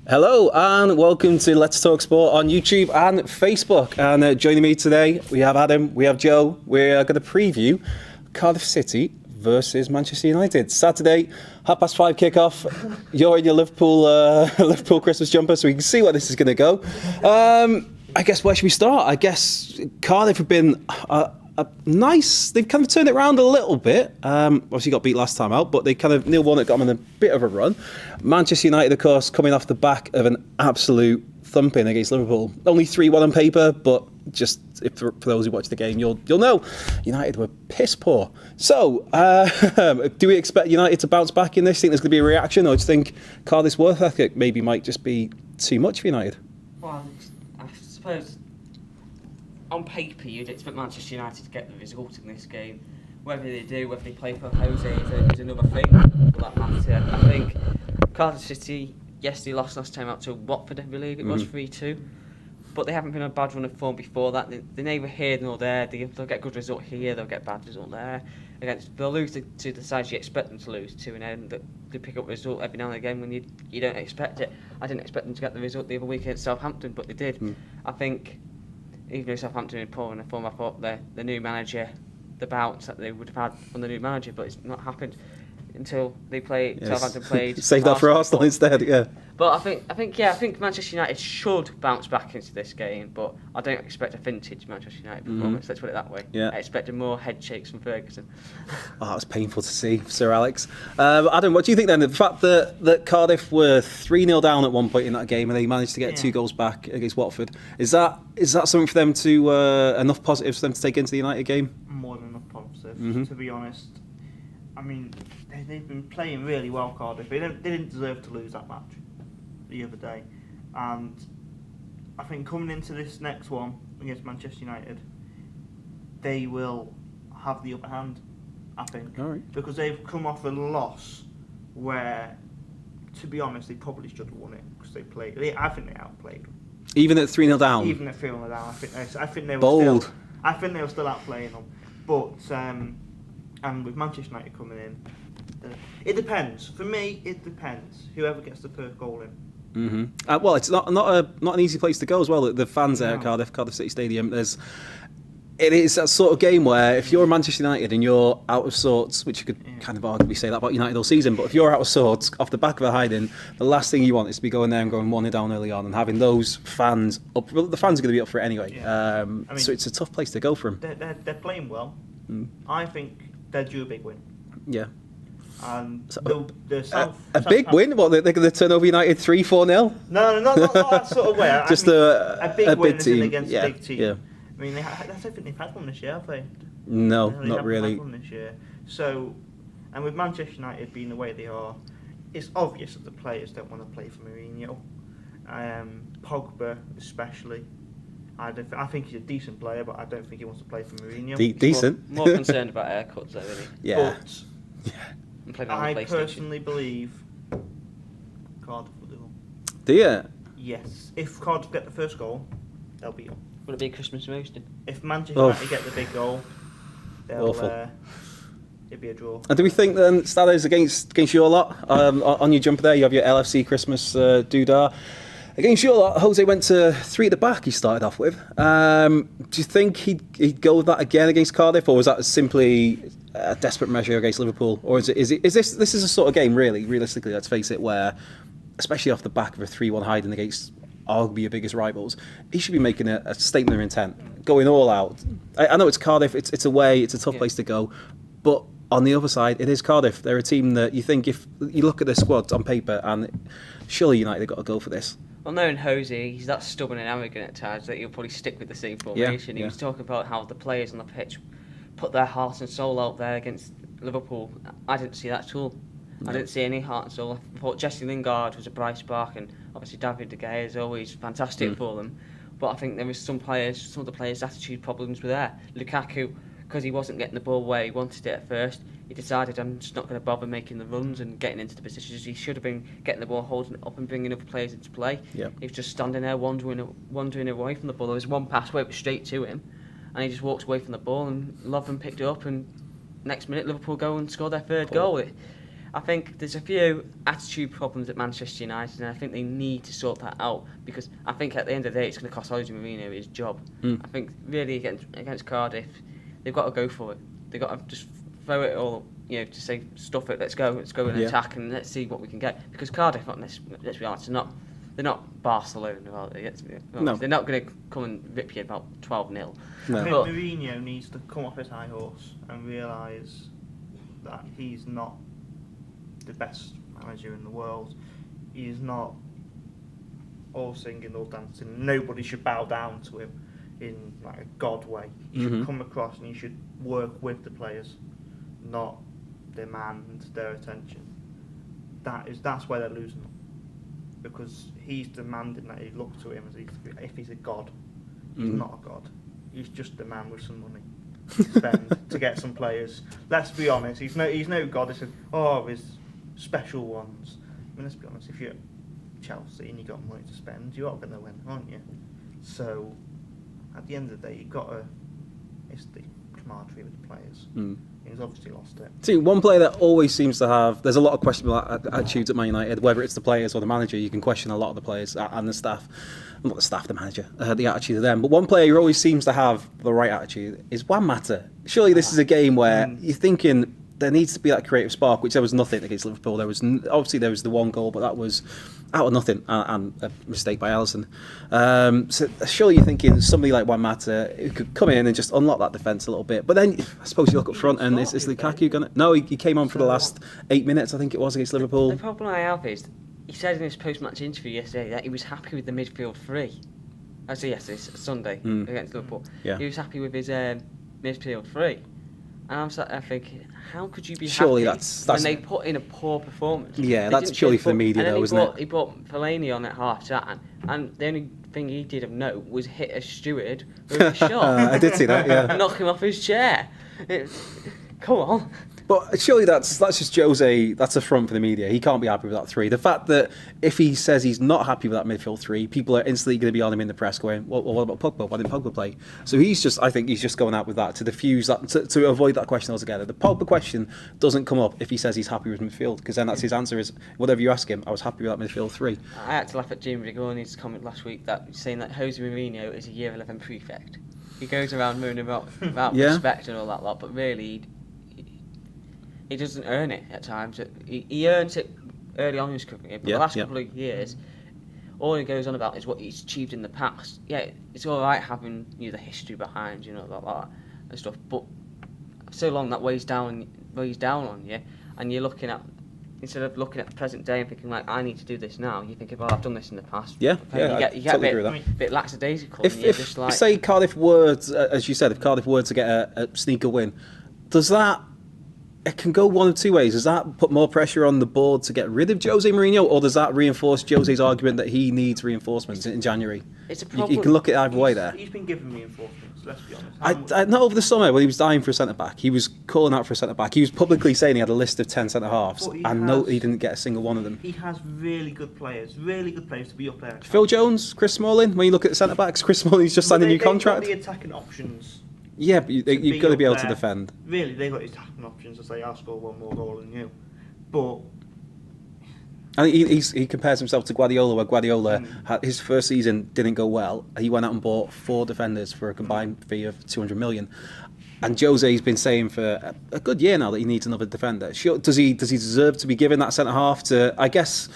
Hello and welcome to Let's Talk Sport on YouTube and Facebook. And joining me today, we have Adam, we have Joe. We're going to preview Cardiff City versus Manchester United. Saturday, 5:30 kickoff. You're in your Liverpool Christmas jumper, so we can see where this is going to go. I guess where should we start? I guess Cardiff have been nice. They've kind of turned it around a little bit. Obviously got beat last time out, but they kind of Neil Warnock got them in a bit of a run. Manchester United, of course, coming off the back of an absolute thumping against Liverpool. Only 3-1 on paper, but just for those who watch the game, you'll know United were piss poor. So, do we expect United to bounce back in this? Think there's going to be a reaction, or do you think Cardiff's work ethic maybe might just be too much for United? Well, I suppose on paper you'd expect Manchester United to get the result in this game. Whether they do, whether they play for Jose is another thing for that matter. I think Cardiff City, yes, they lost last time out to Watford, I believe it was 3-2. But they haven't been on a bad run of form before that. They're neither here nor there. They'll get a good result here, they'll get a bad result there. They'll lose to the sides you expect them to lose to, and then they pick up a result every now and again when you don't expect it. I didn't expect them to get the result the other week against Southampton, but they did. I think even though Southampton are poor in the form, I thought the new manager, the bounce that they would have had from the new manager, but it's not happened until they played. Yes. Southampton played. Save that for Arsenal instead, yeah. But I think Manchester United should bounce back into this game, but I don't expect a vintage Manchester United performance. Let's put it that way. Yeah. I expected more head shakes from Ferguson. Oh, that was painful to see, Sir Alex. Adam, what do you think then? The fact that Cardiff were 3-0 down at one point in that game and they managed to get 2 goals back against Watford, is that something for them to enough positives for them to take into the United game? More than enough positives, to be honest. I mean, they've been playing really well, Cardiff. They didn't deserve to lose that match the other day, and I think coming into this next one against Manchester United, they will have the upper hand. I think, because they've come off a loss where, to be honest, they probably should have won it because they played. I think they outplayed them. Even at 3-0 down. Even at 3-0 down, I think they were bold. Still, I think they were still outplaying them, but. And with Manchester United coming in, it depends. For me, it depends. Whoever gets the first goal in. Well, it's not an easy place to go as well. The fans there at Cardiff City Stadium. It is that sort of game where if you're Manchester United and you're out of sorts, which you could kind of arguably say that about United all season, but if you're out of sorts off the back of a hiding, the last thing you want is to be going there and going 1-0 down early on and having those fans up. Well, the fans are going to be up for it anyway. Yeah. So it's a tough place to go from. They're playing well. I think they're due a big win. Yeah. And so, a big win? What, they're going to turn over United 3-4-0? No, not that sort of way. Just a big win big team against a big team. Yeah. I mean, I don't think they've had one this year, have they? No, they not really. Had one this year. So, and with Manchester United being the way they are, it's obvious that the players don't want to play for Mourinho. Pogba especially. I think he's a decent player, but I don't think he wants to play for Mourinho. Decent. More concerned about haircuts, though, isn't he? Yeah. But I personally believe Cardiff will do them. Do you? Yes. If Cardiff get the first goal, they'll be on. Would it be Christmas roasting? If Manchester United get the big goal, they'll it'd be a draw. And do we think then Stanley's against your lot? On your jumper there, you have your LFC Christmas doodah. Against your lot, Jose went to 3 at the back. He started off with. Do you think he'd go with that again against Cardiff, or was that simply a desperate measure against Liverpool, or is this a sort of game really, realistically, let's face it, where, especially off the back of a 3-1 hiding against arguably your biggest rivals, he should be making a statement of intent, going all out. I know it's Cardiff, it's away, it's a tough place to go, but on the other side, it is Cardiff. They're a team that you think, if you look at their squad on paper, and surely United have got to go for this. Well, knowing Jose, he's that stubborn and arrogant at times that he'll probably stick with the same formation. He was talking about how the players on the pitch put their heart and soul out there against Liverpool. I didn't see that at all. No. I didn't see any heart and soul. I thought Jesse Lingard was a bright spark, and obviously David De Gea is always fantastic for them. But I think there was some of the players' attitude problems were there. Lukaku, because he wasn't getting the ball where he wanted it at first, he decided, I'm just not going to bother making the runs and getting into the positions. He should have been getting the ball, holding it up and bringing other players into play. Yep. He was just standing there wandering away from the ball. There was one pass where it was straight to him, and he just walked away from the ball, and Lovren picked it up, and next minute Liverpool go and score their third goal. I think there's a few attitude problems at Manchester United, and I think they need to sort that out, because I think at the end of the day it's going to cost Jose Mourinho his job. I think really against Cardiff, they've got to go for it. They've got to just throw it all, to say stuff it. Let's go and attack, and let's see what we can get. Because Cardiff, let's be honest, they're not Barcelona. No. They're not going to come and rip you about 12-0. No. But I think Mourinho needs to come off his high horse and realise that he's not the best manager in the world. He's not all singing, all dancing. Nobody should bow down to him in like a god way. He should come across and he should work with the players, not demand their attention. That's where they're losing them, because he's demanding that they look to him as if he's a god. He's not a god. He's just a man with some money to spend to get some players. Let's be honest. He's no god. It's his special ones. I mean, let's be honest. If you're Chelsea and you got money to spend, you are going to win, aren't you? So at the end of the day, it's the camaraderie with the players. He's obviously lost it. See, one player that always seems to have, there's a lot of questionable attitudes at Man United, whether it's the players or the manager. You can question a lot of the players and the staff. Not the staff, the manager, the attitude of them. But one player who always seems to have the right attitude is Juan Mata. Surely this is a game where you're thinking there needs to be that creative spark, which there was nothing against Liverpool. There was the one goal, but that was out of nothing and a mistake by Alisson. So surely you're thinking somebody like Juan Mata who could come in and just unlock that defence a little bit. But then I suppose you look up front and is Lukaku going to... No, he came on for the last 8 minutes, I think it was, against Liverpool. The problem I have is, he said in his post-match interview yesterday that he was happy with the midfield three. Actually, yesterday, Sunday, against Liverpool. Yeah. He was happy with his midfield three. And I'm thinking, how could you be surely happy that's when they put in a poor performance? Yeah, that's purely for the media, though, isn't it? He brought Fellaini on at half-time, and the only thing he did of note was hit a steward with a shot. I did see that, yeah. Knock him off his chair. Come on. But surely that's just Jose, that's a front for the media. He can't be happy with that three. The fact that if he says he's not happy with that midfield three, people are instantly going to be on him in the press going, well, what about Pogba? Why didn't Pogba play? So I think he's just going out with that to diffuse that, to avoid that question altogether. The Pogba question doesn't come up if he says he's happy with midfield, because then that's his answer is, whatever you ask him, I was happy with that midfield three. I had to laugh at Jim Rigoni's comment last week saying that Jose Mourinho is a Year 11 prefect. He goes around moaning about respect and all that lot, but really... He doesn't earn it at times. He earns it early on in his career, but the last couple of years, all he goes on about is what he's achieved in the past. Yeah, it's all right having the history behind that and stuff, but so long that weighs down on you, and you're looking at, instead of looking at the present day and thinking like, I need to do this now, you're thinking, well, I've done this in the past. You get a bit lackadaisical. If say Cardiff were, as you said, if Cardiff were to get a sneaker win, does that? It can go one of two ways. Does that put more pressure on the board to get rid of Jose Mourinho, or does that reinforce Jose's argument that he needs reinforcements in January? It's a problem. You can look at it either way there. He's been given reinforcements, let's be honest. Not over the summer when he was dying for a centre-back. He was calling out for a centre-back. He was publicly saying he had a list of 10 centre-halves, and he didn't get a single one of them. He has really good players to be up there. Phil Jones, Chris Smalling, when you look at the centre-backs, Chris Smalling's just signed a new contract. They've got the attacking options. Yeah, but you've got to be able to defend. Really, they've got attacking options to say, I'll score one more goal than you. But... And he compares himself to Guardiola, where Guardiola, his first season didn't go well. He went out and bought 4 defenders for a combined fee of 200 million. And Jose's been saying for a good year now that he needs another defender. Does he deserve to be given that centre-half to, I guess...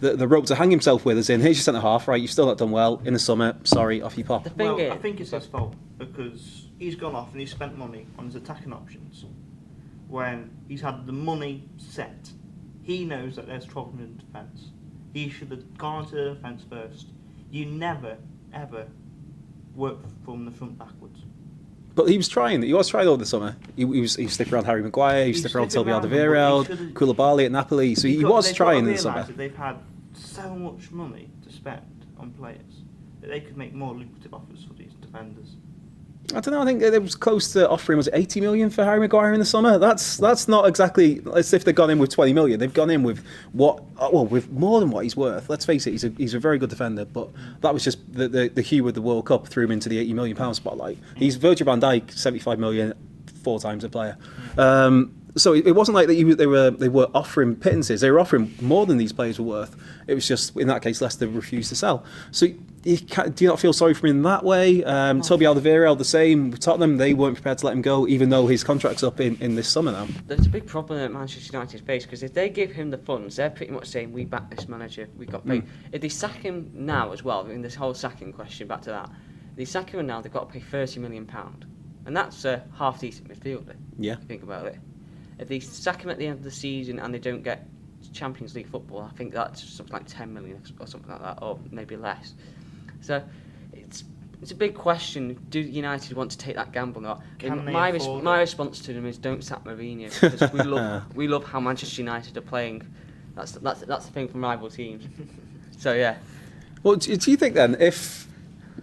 the rope to hang himself with, as in, here's your centre-half, right, you've still not done well, in the summer, sorry, off you pop. I think it's his fault, because he's gone off and he's spent money on his attacking options. When he's had the money set, he knows that there's trouble in defence. He should have gone to the defence first. You never, ever work from the front backwards. But he was trying over the summer. He was sticking around Harry Maguire, he was sticking around Toby Alderweireld, Koulibaly at Napoli, so he was trying in the summer. That they've had so much money to spend on players that they could make more lucrative offers for these defenders. I don't know, I think it was close to offering, was it 80 million for Harry Maguire in the summer? That's not exactly as if they've gone in with 20 million. They've gone in with with more than what he's worth. Let's face it, he's a very good defender, but that was just the hue of the World Cup threw him into the 80 million pound spotlight. He's Virgil van Dijk, 75 million, 4 times a player. So it wasn't like that they were offering pittances. They were offering more than these players were worth. It was just, in that case, Leicester refused to sell. So do you not feel sorry for him in that way? Toby Alderweireld, the same. With Tottenham, they weren't prepared to let him go, even though his contract's up in this summer now. There's a big problem at Manchester United's base, because if they give him the funds, they're pretty much saying, we back this manager, we got paid. If they sack him now as well, this whole sacking question, back to that, if they sack him now, they've got to pay £30 million. And that's a half-decent midfielder, Yeah. if you think about it. If they sack him at the end of the season and they don't get Champions League football, I think that's something like 10 million or something like that, or maybe less. So it's a big question. Do United want to take that gamble or not? My response to them is don't sack Mourinho, because we love how Manchester United are playing. That's the thing from rival teams. So yeah. Well, do you think then,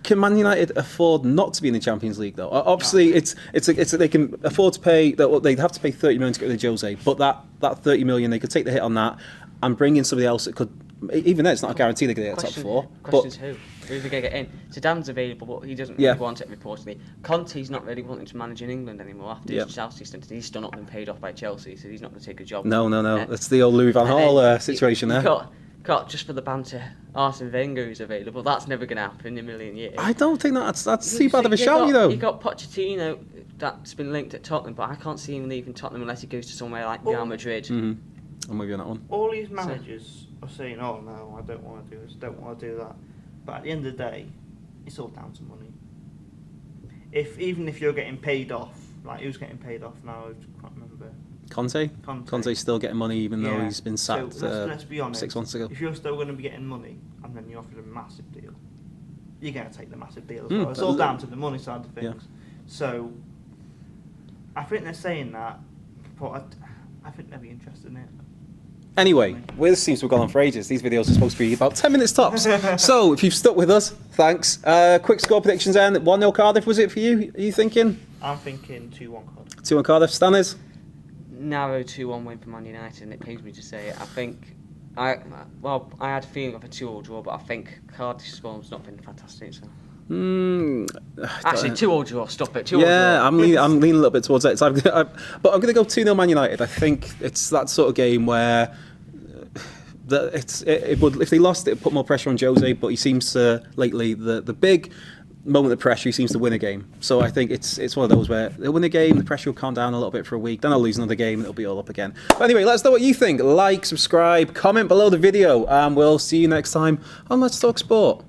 can Man United afford not to be in the Champions League though? Obviously, they can afford to pay. They'd have to pay 30 million to get rid of Jose, but that 30 million, they could take the hit on that and bring in somebody else that could. Even then, it's not a guarantee they're going to get top four. Question's who? Who's going to get in? Zidane's available, but he doesn't really want it, reportedly. Conte's not really wanting to manage in England anymore after his Chelsea stint. He's still not been paid off by Chelsea, so he's not going to take a job. No. That's the old Louis van Gaal situation there. Got just for the banter, Arsene Wenger is available. That's never going to happen in a million years. I don't think that's too bad of a shout, you know. You got Pochettino that's been linked at Tottenham, but I can't see him leaving Tottenham unless he goes to somewhere like Real Madrid. Mm-hmm. I'm with you on that one. All these managers are saying, "Oh no, I don't want to do this, don't want to do that," but at the end of the day, it's all down to money. Even if you're getting paid off, like who's getting paid off now? I can't remember. Conte's still getting money even though he's been sacked so let's be honest, 6 months ago. If you're still going to be getting money and then you're offered a massive deal, you're going to take the massive deal as well. It's all down to the money side of things. Yeah. So I think they're saying that, but I think they'll be interested in it. Anyway, this seems to have gone on for ages. These videos are supposed to be about 10 minutes tops. So if you've stuck with us, thanks. Quick score predictions then. 1-0 Cardiff, was it for you? Are you thinking? I'm thinking 2-1 Cardiff. 2-1 Cardiff. Stanley's? Narrow 2-1 win for Man United, and it pains me to say it. I think I had a feeling of a 2-2 draw, but I think Cardiff's form's not been fantastic. So. Actually, 2-2 draw. Stop it. 2-2 draw. I'm leaning a little bit towards that. So but I'm going to go 2-0 Man United. I think it's that sort of game where it would, if they lost, it would put more pressure on Jose. But he seems to lately the big moment of pressure, he seems to win a game. So I think it's one of those where they'll win a game, the pressure will calm down a little bit for a week, then they'll lose another game, and it'll be all up again. But anyway, let us know what you think. Like, subscribe, comment below the video, and we'll see you next time on Let's Talk Sport.